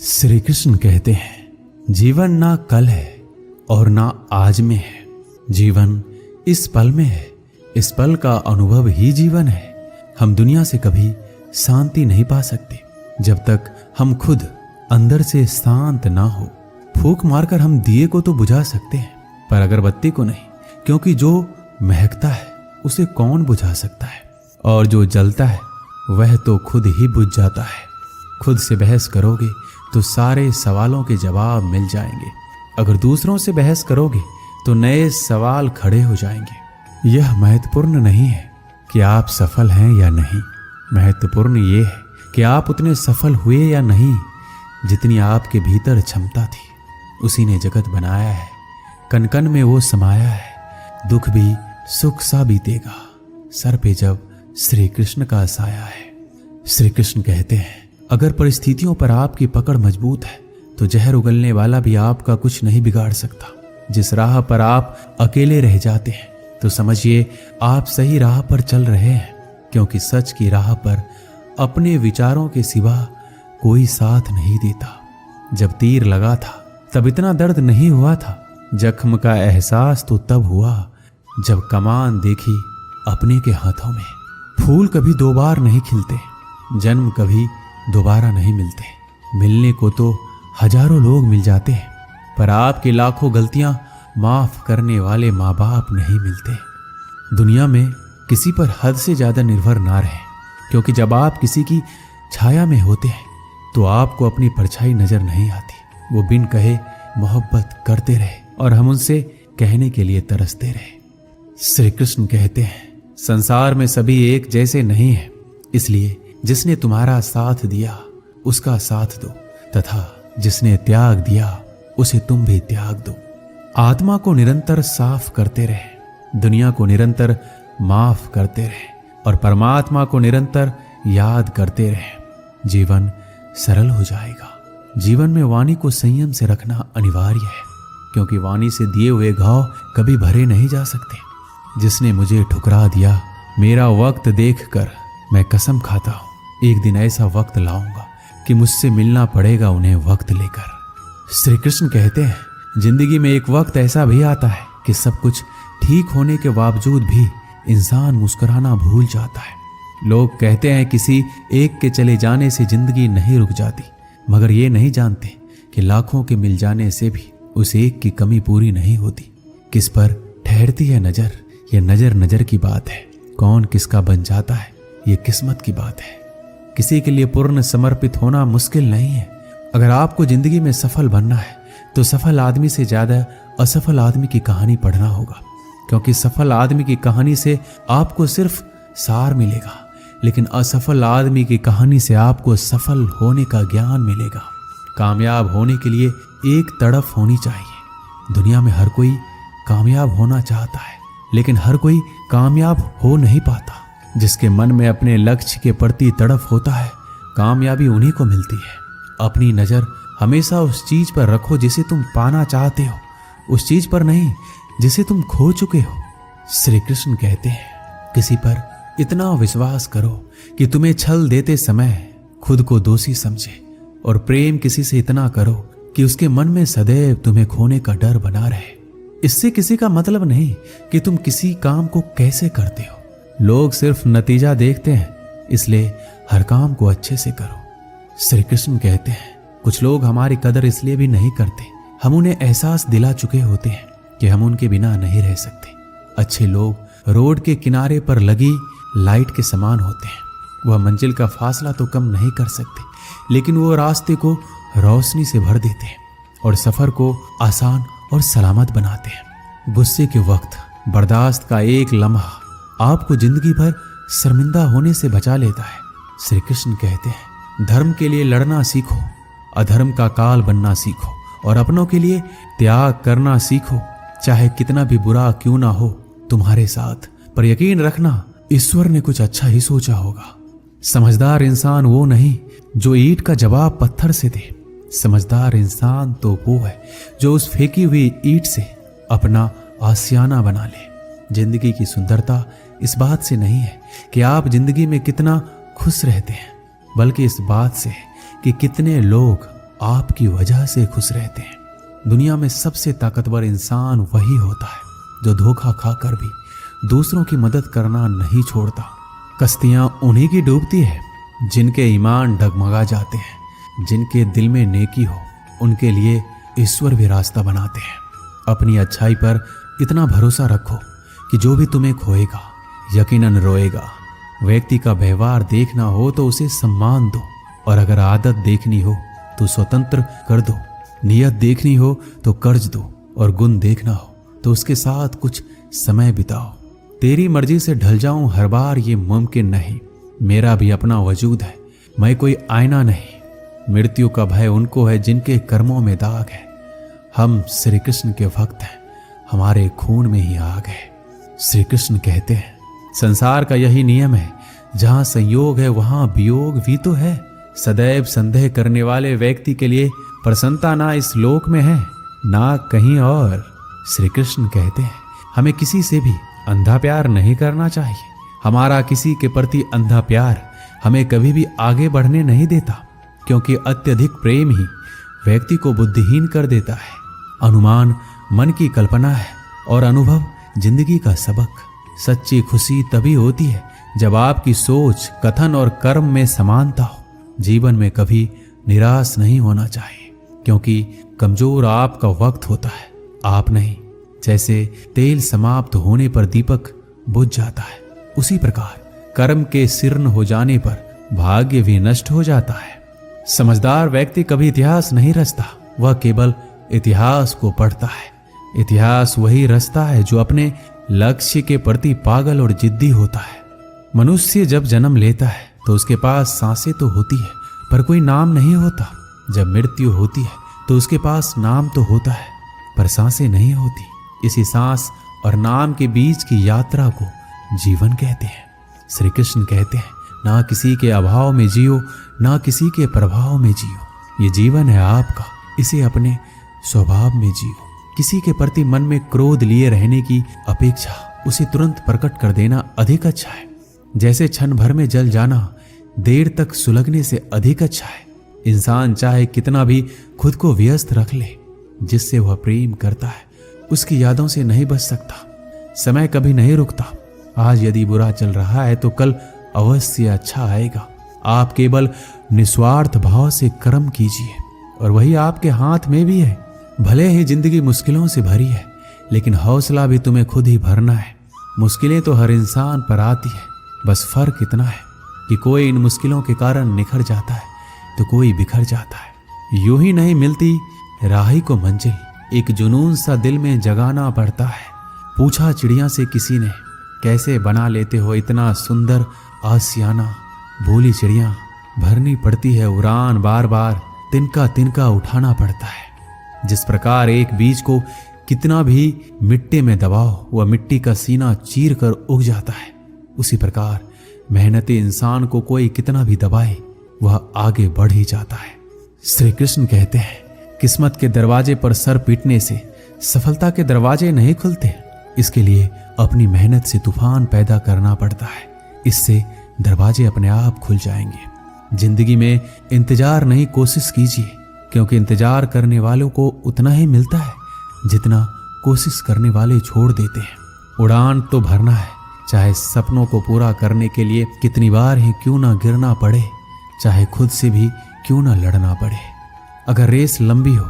श्री कृष्ण कहते हैं, जीवन ना कल है और ना आज में है, जीवन इस पल में है। इस पल का अनुभव ही जीवन है। हम दुनिया से कभी शांति नहीं पा सकते जब तक हम खुद अंदर से शांत ना हो। फूंक मारकर हम दिए को तो बुझा सकते हैं, पर अगरबत्ती को नहीं, क्योंकि जो महकता है उसे कौन बुझा सकता है, और जो जलता है वह तो खुद ही बुझ जाता है। खुद से बहस करोगे तो सारे सवालों के जवाब मिल जाएंगे। अगर दूसरों से बहस करोगे तो नए सवाल खड़े हो जाएंगे। यह महत्वपूर्ण नहीं है कि आप सफल हैं या नहीं, महत्वपूर्ण ये है कि आप उतने सफल हुए या नहीं जितनी आपके भीतर क्षमता थी। उसी ने जगत बनाया है, कन कन में वो समाया है। दुख भी सुख सा बीतेगा सर पे जब श्री कृष्ण का साया है। श्री कृष्ण कहते हैं, अगर परिस्थितियों पर आपकी पकड़ मजबूत है तो जहर उगलने वाला भी आपका कुछ नहीं बिगाड़ सकता। जिस राह पर आप अकेले रह जाते हैं तो समझिए आप सही राह पर चल रहे हैं, क्योंकि सच की राह पर अपने विचारों के सिवा कोई साथ नहीं देता। जब तीर लगा था तब इतना दर्द नहीं हुआ था, जख्म का एहसास तो तब हुआ जब कमान देखी अपने के हाथों में। फूल कभी दो बार नहीं खिलते, जन्म कभी दोबारा नहीं मिलते। मिलने को तो हजारों लोग मिल जाते हैं, पर आपकी लाखों गलतियां माफ करने वाले माँ बाप नहीं मिलते। दुनिया में किसी पर हद से ज्यादा निर्भर ना रहे, क्योंकि जब आप किसी की छाया में होते हैं तो आपको अपनी परछाई नजर नहीं आती। वो बिन कहे मोहब्बत करते रहे और हम उनसे कहने के लिए तरसते रहे। श्री कृष्ण कहते हैं, संसार में सभी एक जैसे नहीं है, इसलिए जिसने तुम्हारा साथ दिया उसका साथ दो, तथा जिसने त्याग दिया उसे तुम भी त्याग दो। आत्मा को निरंतर साफ करते रहे, दुनिया को निरंतर माफ करते रहे और परमात्मा को निरंतर याद करते रहे। जीवन सरल हो जाएगा। जीवन में वाणी को संयम से रखना अनिवार्य है, क्योंकि वाणी से दिए हुए घाव कभी भरे नहीं जा सकते। जिसने मुझे ठुकरा दिया, मेरा वक्त देखकर मैं कसम खाता हूं, एक दिन ऐसा वक्त लाऊंगा कि मुझसे मिलना पड़ेगा उन्हें वक्त लेकर। श्री कृष्ण कहते हैं, जिंदगी में एक वक्त ऐसा भी आता है कि सब कुछ ठीक होने के बावजूद भी इंसान मुस्कुराना भूल जाता है। लोग कहते हैं किसी एक के चले जाने से जिंदगी नहीं रुक जाती, मगर ये नहीं जानते कि लाखों के मिल जाने से भी उस एक की कमी पूरी नहीं होती। किस पर ठहरती है नजर, ये नजर नजर की बात है। कौन किसका बन जाता है ये किस्मत की बात है। किसी के लिए पूर्ण समर्पित होना मुश्किल नहीं है। अगर आपको जिंदगी में सफल बनना है तो सफल आदमी से ज्यादा असफल आदमी की कहानी पढ़ना होगा, क्योंकि सफल आदमी की कहानी से आपको सिर्फ सार मिलेगा, लेकिन असफल आदमी की कहानी से आपको सफल होने का ज्ञान मिलेगा। कामयाब होने के लिए एक तड़फ होनी चाहिए। दुनिया में हर कोई कामयाब होना चाहता है, लेकिन हर कोई कामयाब हो नहीं पाता। जिसके मन में अपने लक्ष्य के प्रति तड़फ होता है, कामयाबी उन्हीं को मिलती है। अपनी नजर हमेशा उस चीज पर रखो जिसे तुम पाना चाहते हो, उस चीज पर नहीं जिसे तुम खो चुके हो। श्री कृष्ण कहते हैं, किसी पर इतना विश्वास करो कि तुम्हें छल देते समय खुद को दोषी समझे, और प्रेम किसी से इतना करो कि उसके मन में सदैव तुम्हें खोने का डर बना रहे। इससे किसी का मतलब नहीं कि तुम किसी काम को कैसे करते हो। लोग सिर्फ नतीजा देखते हैं, इसलिए हर काम को अच्छे से करो। श्री कृष्ण कहते हैं, कुछ लोग हमारी कदर इसलिए भी नहीं करते, हम उन्हें एहसास दिला चुके होते हैं कि हम उनके बिना नहीं रह सकते। अच्छे लोग रोड के किनारे पर लगी लाइट के समान होते हैं। वह मंजिल का फासला तो कम नहीं कर सकते, लेकिन वो रास्ते को रोशनी से भर देते हैं और सफर को आसान और सलामत बनाते हैं। गुस्से के वक्त बर्दाश्त का एक लम्हा आपको जिंदगी भर शर्मिंदा होने से बचा लेता है। श्री कृष्ण कहते हैं, धर्म के लिए लड़ना सीखो, अधर्म का काल बनना सीखो, और अपनों के लिए त्याग करना सीखो। चाहे कितना भी बुरा क्यों ना हो तुम्हारे साथ, पर यकीन रखना ईश्वर ने कुछ अच्छा ही सोचा होगा। समझदार इंसान वो नहीं जो ईंट का जवाब पत्थर से दे। समझदार इंसान तो वो है जो उस फेंकी हुई ईंट से अपना आशियाना बना ले। जिंदगी की सुंदरता इस बात से नहीं है कि आप जिंदगी में कितना खुश रहते हैं, बल्कि इस बात से कि कितने लोग आपकी वजह से खुश रहते हैं। दुनिया में सबसे ताकतवर इंसान वही होता है जो धोखा खाकर भी दूसरों की मदद करना नहीं छोड़ता। कश्तियां उन्हीं की डूबती है जिनके ईमान डगमगा जाते हैं। जिनके दिल में नेकी हो उनके लिए ईश्वर भी रास्ता बनाते हैं। अपनी अच्छाई पर इतना भरोसा रखो कि जो भी तुम्हें खोएगा यकीनन रोएगा। व्यक्ति का व्यवहार देखना हो तो उसे सम्मान दो, और अगर आदत देखनी हो तो स्वतंत्र कर दो। नियत देखनी हो तो कर्ज दो, और गुण देखना हो तो उसके साथ कुछ समय बिताओ। तेरी मर्जी से ढल जाऊं हर बार ये मुमकिन नहीं। मेरा भी अपना वजूद है, मैं कोई आईना नहीं। मृत्यु का भय उनको है जिनके कर्मों में दाग है। हम श्री कृष्ण के भक्त हैं, हमारे खून में ही आग है। श्री कृष्ण कहते हैं संसार का यही नियम है, जहां संयोग है वहां वियोग भी तो है। सदैव संदेह करने वाले व्यक्ति के लिए प्रसन्नता ना इस लोक में है ना कहीं और। श्री कृष्ण कहते हैं हमें किसी से भी अंधा प्यार नहीं करना चाहिए। हमारा किसी के प्रति अंधा प्यार हमें कभी भी आगे बढ़ने नहीं देता, क्योंकि अत्यधिक प्रेम ही व्यक्ति को बुद्धिहीन कर देता है। अनुमान मन की कल्पना है और अनुभव जिंदगी का सबक। सच्ची खुशी तभी होती है जब आपकी सोच, कथन और कर्म में समानता हो। जीवन में कभी निराश नहीं होना चाहिए, क्योंकि कमजोर आपका वक्त होता है, आप नहीं। जैसे तेल समाप्त होने पर दीपक बुझ जाता है, उसी प्रकार कर्म के शीर्ण हो जाने पर भाग्य भी नष्ट हो जाता है। समझदार व्यक्ति कभी इतिहास नहीं रचता, वह केवल इतिहास को पढ़ता है। इतिहास वही रचता है जो अपने लक्ष्य के प्रति पागल और जिद्दी होता है। मनुष्य जब जन्म लेता है तो उसके पास सांसें तो होती है पर कोई नाम नहीं होता। जब मृत्यु होती है तो उसके पास नाम तो होता है पर सांसें नहीं होती। इसी सांस और नाम के बीच की यात्रा को जीवन कहते हैं। श्री कृष्ण कहते हैं ना किसी के अभाव में जियो, ना किसी के प्रभाव में जियो। ये जीवन है आपका, इसे अपने स्वभाव में जियो। किसी के प्रति मन में क्रोध लिए रहने की अपेक्षा उसे तुरंत प्रकट कर देना अधिक अच्छा है। जैसे क्षण भर में जल जाना देर तक सुलगने से अधिक अच्छा है। इंसान चाहे कितना भी खुद को व्यस्त रख ले, जिससे वह प्रेम करता है उसकी यादों से नहीं बच सकता। समय कभी नहीं रुकता। आज यदि बुरा चल रहा है तो कल अवश्य अच्छा आएगा। आप केवल निस्वार्थ भाव से कर्म कीजिए और वही आपके हाथ में भी है। भले ही जिंदगी मुश्किलों से भरी है, लेकिन हौसला भी तुम्हें खुद ही भरना है। मुश्किलें तो हर इंसान पर आती है, बस फर्क इतना है कि कोई इन मुश्किलों के कारण निखर जाता है तो कोई बिखर जाता है। यूं ही नहीं मिलती राही को मंजिल, एक जुनून सा दिल में जगाना पड़ता है। पूछा चिड़िया से किसी ने, कैसे बना लेते हो इतना सुंदर आसियाना। बोली चिड़िया, भरनी पड़ती है उड़ान, बार बार तिनका तिनका उठाना पड़ता है। जिस प्रकार एक बीज को कितना भी मिट्टी में दबाओ वह मिट्टी का सीना चीर कर उग जाता है, उसी प्रकार मेहनती इंसान को कोई कितना भी दबाए वह आगे बढ़ ही जाता है। श्री कृष्ण कहते हैं किस्मत के दरवाजे पर सर पीटने से सफलता के दरवाजे नहीं खुलते। इसके लिए अपनी मेहनत से तूफान पैदा करना पड़ता है, इससे दरवाजे अपने आप खुल जाएंगे। जिंदगी में इंतजार नहीं, कोशिश कीजिए, क्योंकि इंतजार करने वालों को उतना ही मिलता है जितना कोशिश करने वाले छोड़ देते हैं। उड़ान तो भरना है, चाहे सपनों को पूरा करने के लिए कितनी बार ही क्यों ना गिरना पड़े, चाहे खुद से भी क्यों ना लड़ना पड़े। अगर रेस लंबी हो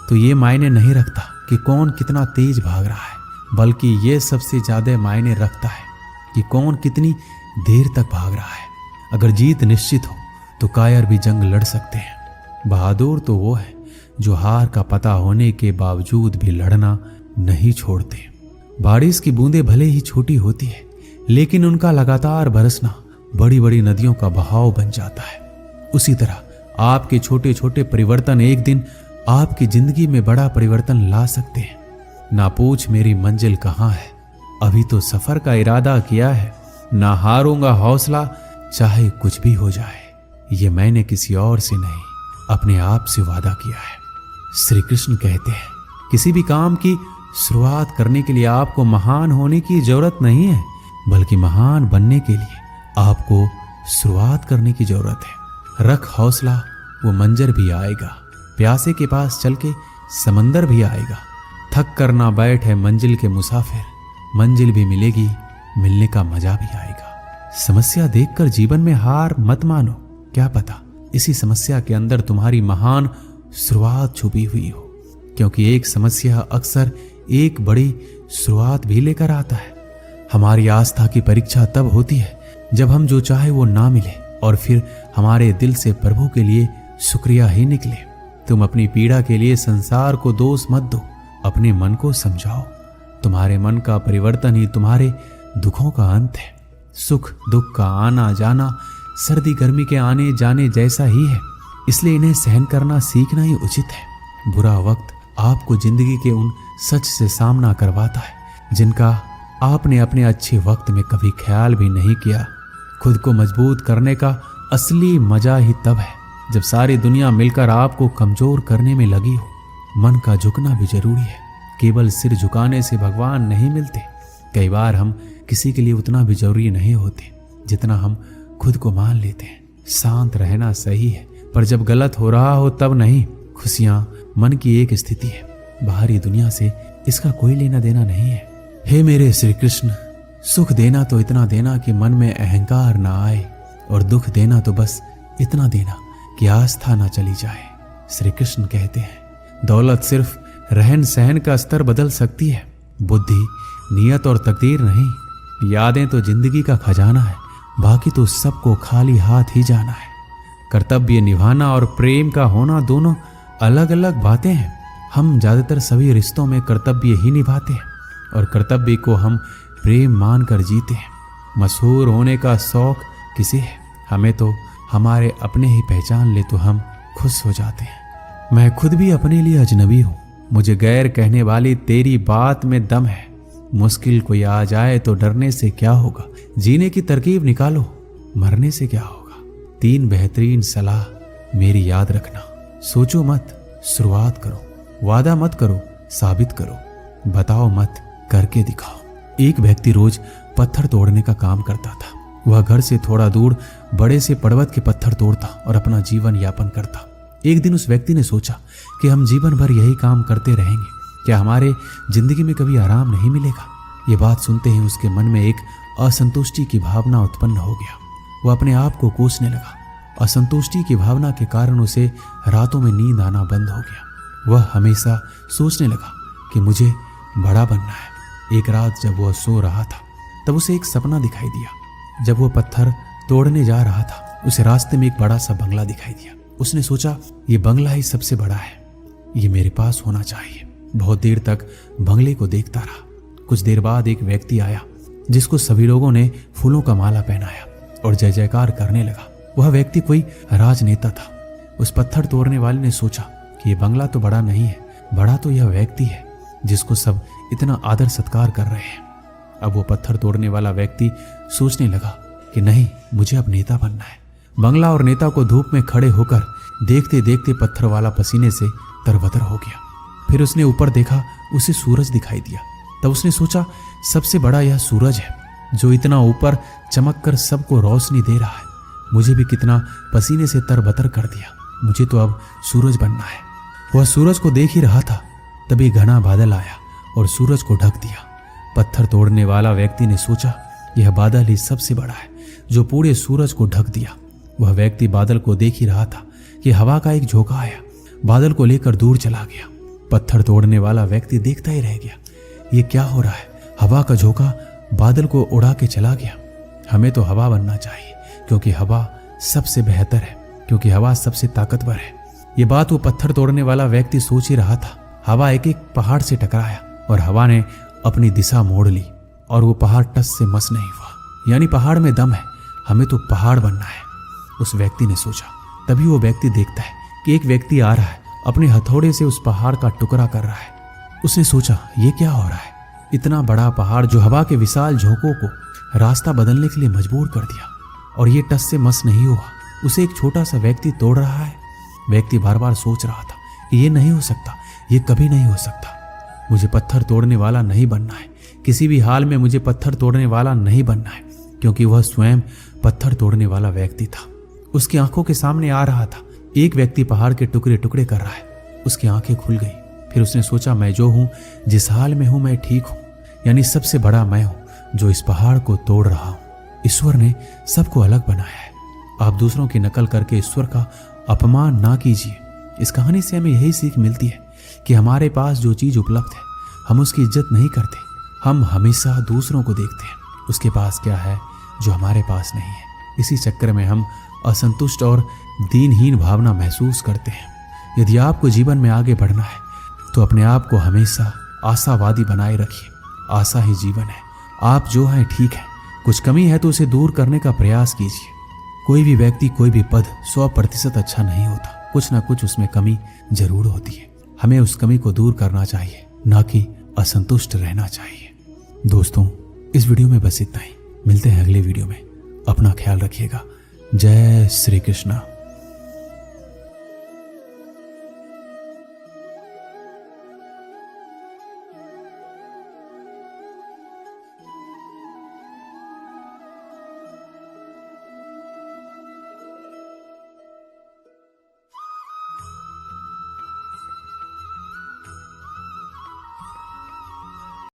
तो ये मायने नहीं रखता कि कौन कितना तेज भाग रहा है, बल्कि ये सबसे ज्यादा मायने रखता है कि कौन कितनी देर तक भाग रहा है। अगर जीत निश्चित हो तो कायर भी जंग लड़ सकते हैं। बहादुर तो वो है जो हार का पता होने के बावजूद भी लड़ना नहीं छोड़ते। बारिश की बूंदें भले ही छोटी होती है, लेकिन उनका लगातार बरसना बड़ी बड़ी नदियों का बहाव बन जाता है। उसी तरह आपके छोटे छोटे परिवर्तन एक दिन आपकी जिंदगी में बड़ा परिवर्तन ला सकते हैं। ना पूछ मेरी मंजिल कहाँ है, अभी तो सफर का इरादा किया है। ना हारूंगा हौसला, चाहे कुछ भी हो जाए। ये मैंने किसी और से नहीं, अपने आप से वादा किया है। श्री कृष्ण कहते हैं किसी भी काम की शुरुआत करने के लिए आपको महान होने की जरूरत नहीं है, बल्कि महान बनने के लिए आपको शुरुआत करने की जरूरत है। रख हौसला, वो मंजर भी आएगा। प्यासे के पास चल के समंदर भी आएगा। थक कर ना बैठ है मंजिल के मुसाफिर, मंजिल भी मिलेगी, मिलने का मजा भी आएगा। समस्या देखकर जीवन में हार मत मानो, क्या पता इसी समस्या के अंदर तुम्हारी महान शुरुआत छुपी हुई हो, क्योंकि एक समस्या अक्सर एक बड़ी शुरुआत भी लेकर आता है। हमारी आस्था की परीक्षा तब होती है जब हम जो चाहे वो ना मिले और फिर हमारे दिल से प्रभु के लिए शुक्रिया ही निकले। तुम अपनी पीड़ा के लिए संसार को दोष मत दो, अपने मन को समझाओ। तुम्हारे मन का परिवर्तन ही तुम्हारे दुखों का अंत है। सुख दुख का आना जाना सर्दी गर्मी के आने जाने जैसा ही है, इसलिए इन्हें सहन करना सीखना ही उचित है। बुरा वक्त आपको जिंदगी के उन सच से सामना करवाता है जिनका आपने अपने अच्छे वक्त में कभी ख्याल भी नहीं किया। खुद को मजबूत करने का असली मजा ही तब है जब सारी दुनिया मिलकर आपको कमजोर करने में लगी हो। मन का झुकना भी जरूरी है, केवल सिर झुकाने से भगवान नहीं मिलते। कई बार हम किसी के लिए उतना भी जरूरी नहीं होते जितना हम खुद को मान लेते हैं। शांत रहना सही है, पर जब गलत हो रहा हो तब नहीं। खुशियां मन की एक स्थिति है, बाहरी दुनिया से इसका कोई लेना देना नहीं है। हे मेरे श्री कृष्ण, सुख देना तो इतना देना कि मन में अहंकार ना आए, और दुख देना तो बस इतना देना कि आस्था ना चली जाए। श्री कृष्ण कहते हैं, दौलत सिर्फ रहन सहन का स्तर बदल सकती है, बुद्धि नियत और तकदीर नहीं। यादें तो जिंदगी का खजाना है, बाकी तो सबको खाली हाथ ही जाना है। कर्तव्य निभाना और प्रेम का होना दोनों अलग अलग बातें हैं। हम ज्यादातर सभी रिश्तों में कर्तव्य ही निभाते हैं और कर्तव्य को हम प्रेम मानकर जीते हैं। मशहूर होने का शौक किसे है? हमें तो हमारे अपने ही पहचान ले तो हम खुश हो जाते हैं। मैं खुद भी अपने लिए अजनबी हूँ, मुझे गैर कहने वाली तेरी बात में दम है। मुश्किल कोई आ जाए तो डरने से क्या होगा, जीने की तरकीब निकालो, मरने से क्या होगा। 3 बेहतरीन सलाह मेरी याद रखना। सोचो मत, शुरुआत करो। वादा मत करो, साबित करो। बताओ मत, करके दिखाओ। एक व्यक्ति रोज पत्थर तोड़ने का काम करता था। वह घर से थोड़ा दूर बड़े से पर्वत के पत्थर तोड़ता और अपना जीवन यापन करता। एक दिन उस व्यक्ति ने सोचा कि हम जीवन भर यही काम करते रहेंगे, क्या हमारे जिंदगी में कभी आराम नहीं मिलेगा। ये बात सुनते ही उसके मन में एक असंतुष्टि की भावना उत्पन्न हो गया। वह अपने आप को कोसने लगा। असंतुष्टि की भावना के कारण उसे रातों में नींद आना बंद हो गया। वह हमेशा सोचने लगा कि मुझे बड़ा बनना है। एक रात जब वह सो रहा था तब उसे एक सपना दिखाई दिया। जब वह पत्थर तोड़ने जा रहा था उसे रास्ते में एक बड़ा सा बंगला दिखाई दिया। उसने सोचा, ये बंगला ही सबसे बड़ा है, ये मेरे पास होना चाहिए। बहुत देर तक बंगले को देखता रहा। कुछ देर बाद एक व्यक्ति आया जिसको सभी लोगों ने फूलों का माला पहनाया और जय जयकार करने लगा। वह व्यक्ति कोई राजनेता था। उस पत्थर तोड़ने वाले ने सोचा कि ये बंगला तो बड़ा नहीं है, बड़ा तो यह व्यक्ति है जिसको सब इतना आदर सत्कार कर रहे हैं। अब वो पत्थर तोड़ने वाला व्यक्ति सोचने लगा कि नहीं, मुझे अब नेता बनना है। बंगला और नेता को धूप में खड़े होकर देखते देखते पत्थर वाला पसीने से तरबतर हो गया। फिर उसने ऊपर देखा, उसे सूरज दिखाई दिया। तब उसने सोचा, सबसे बड़ा यह सूरज है जो इतना ऊपर चमक कर सबको रोशनी दे रहा है। मुझे भी कितना पसीने से तरबतर कर दिया, मुझे तो अब सूरज बनना है। वह सूरज को देख ही रहा था तभी घना बादल आया और सूरज को ढक दिया। पत्थर तोड़ने वाला व्यक्ति ने सोचा, यह बादल ही सबसे बड़ा है जो पूरे सूरज को ढक दिया। वह व्यक्ति बादल को देख ही रहा था कि हवा का एक झोंका आया, बादल को लेकर दूर चला गया। पत्थर तोड़ने वाला व्यक्ति देखता ही रह गया, ये क्या हो रहा है। हवा का झोंका बादल को उड़ा के चला गया। हमें तो हवा बनना चाहिए क्योंकि हवा सबसे बेहतर है, क्योंकि हवा सबसे ताकतवर है। ये बात वो पत्थर तोड़ने वाला व्यक्ति सोच ही रहा था। हवा एक एक पहाड़ से टकराया और हवा ने अपनी दिशा मोड़ ली और वो पहाड़ टस से मस नहीं हुआ। यानी पहाड़ में दम है, हमें तो पहाड़ बनना है, उस व्यक्ति ने सोचा। तभी वो व्यक्ति देखता है कि एक व्यक्ति आ रहा है, अपने हथौड़े से उस पहाड़ का टुकड़ा कर रहा है। उसने सोचा, ये क्या हो रहा है। इतना बड़ा पहाड़ जो हवा के विशाल झोंकों को रास्ता बदलने के लिए मजबूर कर दिया और ये टस से मस नहीं हुआ, उसे एक छोटा सा व्यक्ति तोड़ रहा है। व्यक्ति बार बार सोच रहा था, ये नहीं हो सकता, ये कभी नहीं हो सकता। मुझे पत्थर तोड़ने वाला नहीं बनना है, किसी भी हाल में मुझे पत्थर तोड़ने वाला नहीं बनना है, क्योंकि वह स्वयं पत्थर तोड़ने वाला व्यक्ति था। उसकी आंखों के सामने आ रहा था, एक व्यक्ति पहाड़ के टुकड़े टुकड़े कर रहा है उसकी आंखें खुल गई। फिर उसने सोचा, मैं जो हूं, जिस हाल में हूं, मैं ठीक हूं। यानी सबसे बड़ा मैं हूं जो इस पहाड़ को तोड़ रहा हूं। ईश्वर ने सबको अलग बनाया है। आप दूसरों की नकल करके ईश्वर का अपमान ना कीजिए। इस कहानी से हमें यही सीख मिलती है कि हमारे पास जो चीज उपलब्ध है हम उसकी इज्जत नहीं करते। हम हमेशा दूसरों को देखते हैं उसके पास क्या है जो हमारे पास नहीं है। इसी चक्कर में हम असंतुष्ट और दीनहीन भावना महसूस करते हैं। यदि आपको जीवन में आगे बढ़ना है तो अपने आप को हमेशा आशावादी बनाए रखिए। आशा ही जीवन है। आप जो हैं ठीक है, कुछ कमी है तो उसे दूर करने का प्रयास कीजिए। कोई भी व्यक्ति, कोई भी पद 100% अच्छा नहीं होता। कुछ ना कुछ उसमें कमी जरूर होती है। हमें उस कमी को दूर करना चाहिए, ना कि असंतुष्ट रहना चाहिए। दोस्तों, इस वीडियो में बस इतना ही। मिलते हैं अगले वीडियो में। अपना ख्याल रखिएगा। जय श्री कृष्णा।